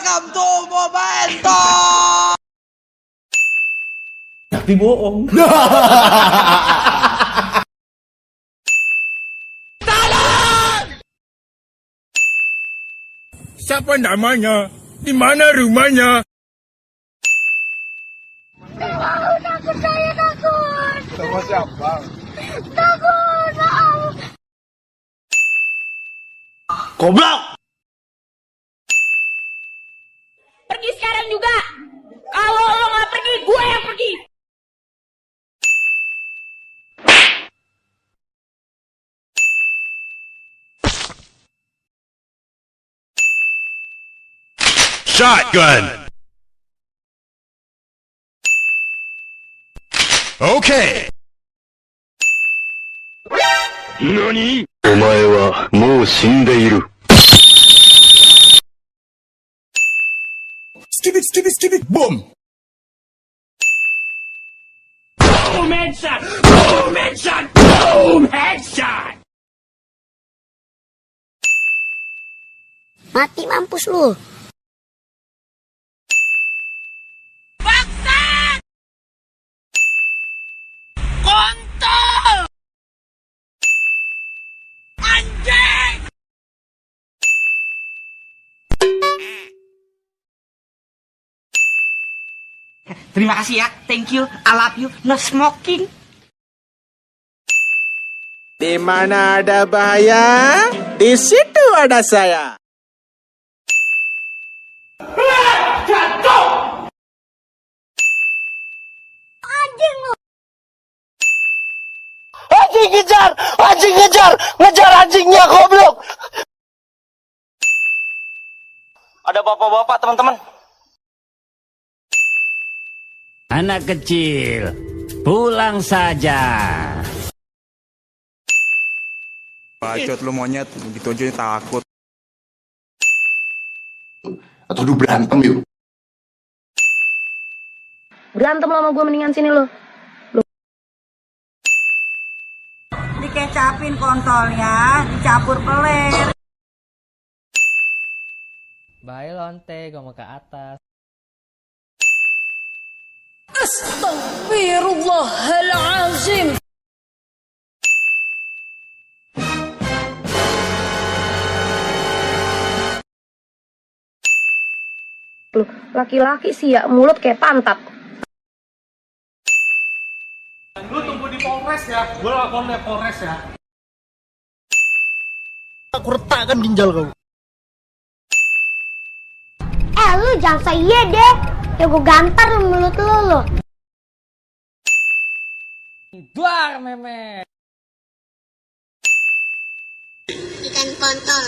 Welcome to Momento. Tapi bohong. Siapa namanya? Di mana rumahnya? Takut saya takut. Sama siapa? Takut, maaf. Goblok. Pergi sekarang juga. Kalau lo nggak pergi, gue yang pergi. Shotgun. Okay. 何？お前はもう死んでいる。Skip it, boom! Boom headshot! Boom headshot! Boom headshot! Mati mampus lu. Bangsat! Kontol! Anjing! Terima kasih ya, thank you, I love you, no smoking. Di mana ada bahaya, di situ ada saya. Anjing lu. Anjing ngejar! Anjing ngejar! Ngejar anjingnya, goblok! Ada bapak-bapak, teman-teman. Anak kecil, pulang saja. Bacot lu monyet, begitu aja takut. Atau udah berantem yuk. Berantem lo sama gue, mendingan sini lo. Dikecapin kontolnya, dicampur peler. Bye lonte, gue mau ke atas. Astaghfirullahalazim. Laki-laki sih ya, mulut kayak pantat. Lu tunggu di Polres ya, gue lapor di Polres ya. Aku retakkan ginjal kau. Lu jangan say iya deh. Ya gue gampar mulut lo. Duar meme. Ikan kontol.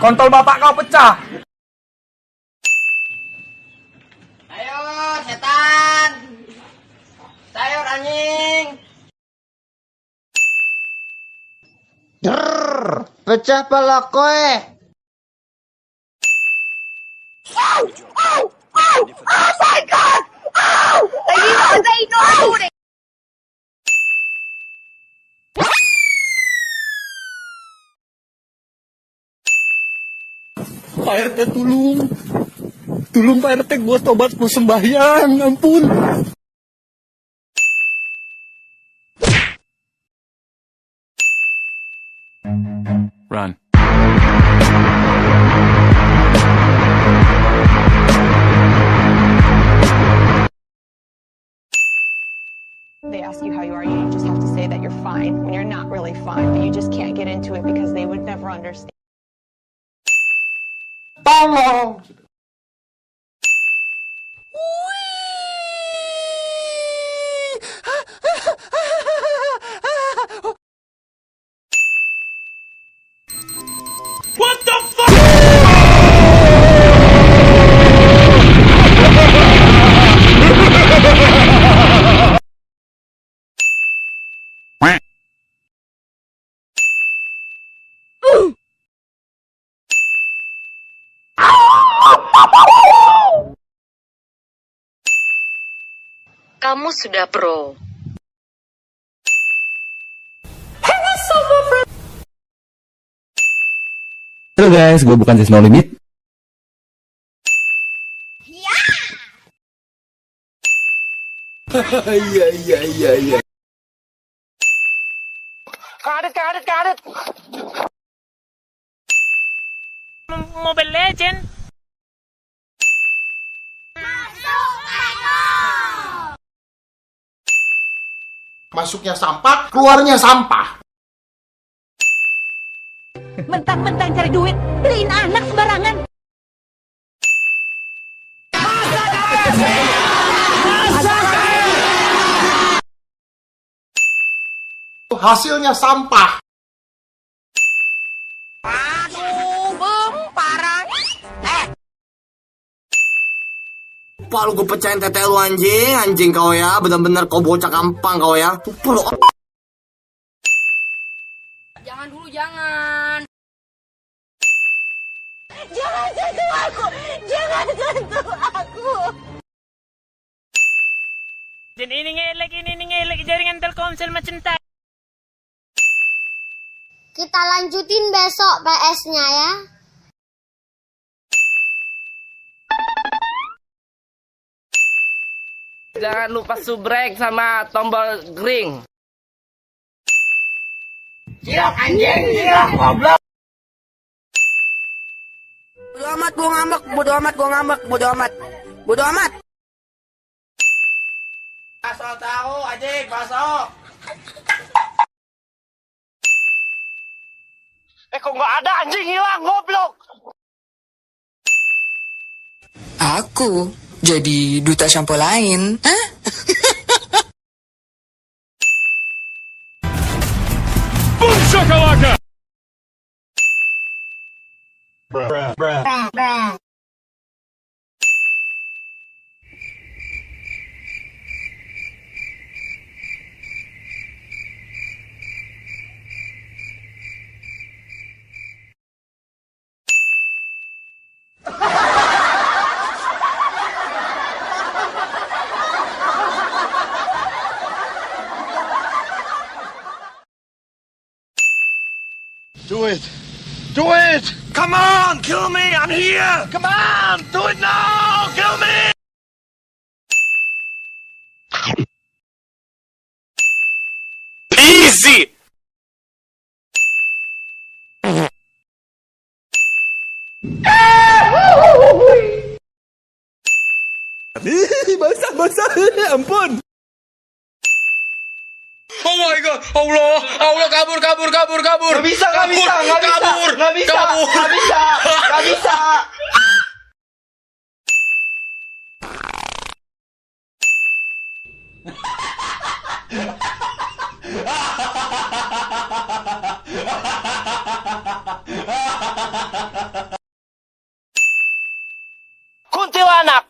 Kontol bapak kau pecah. Ayo, setan. Sayur anjing. Pecah pala koe. Oh my god! Oh! Lagi ada itu deh. Pak RT tolong. Tolong Pak RT, gua tobat mau sembahyang, ampun. Run. They ask you how you are, you just have to say that you're fine when you're not really fine, but you just can't get into it because they would never understand. Tolong! What the fuck? Kamu sudah pro. Halo semua Halo guys, gue bukan Sis No Limit. Iya. Karet. Mobile Legend. Masuknya sampah, keluarnya sampah. Mentang-mentang cari duit, beliin anak sembarangan. Hasilnya sampah. Pak, lu gue pecahin tete lu anjing kau ya, bener-bener kau bocah gampang kau ya. Tuh lu. Jangan dulu, jangan. Jangan sentuh aku. Dan ini ngelek jaringan Telkomsel macam tak. Kita lanjutin besok PS-nya ya. Jangan lupa subrek sama tombol ring. Siap anjing, siap goblok. Bodo amat. Bakso tahu anjing, bakso. Kok nggak ada anjing, hilang goblok. Aku jadi duta sampo lain. Hah? Boom shakalaka! Do it! Come on, kill me, I'm here! Come on, do it now! Kill me! Easy. Basah, ampun. Oh my god, Allah, kabur. Gak bisa. Kuntilanak.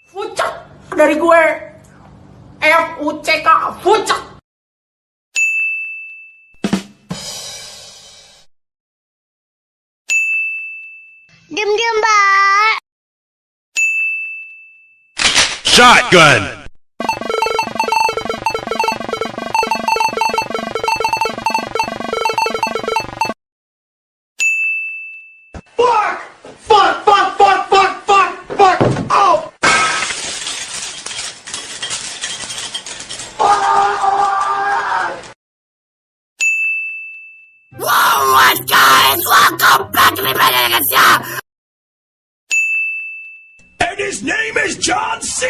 Fucek dari gue. FUCK, fucek. Diam, Mbak. Shotgun! Wow, guys, welcome back to me, And his name is John C.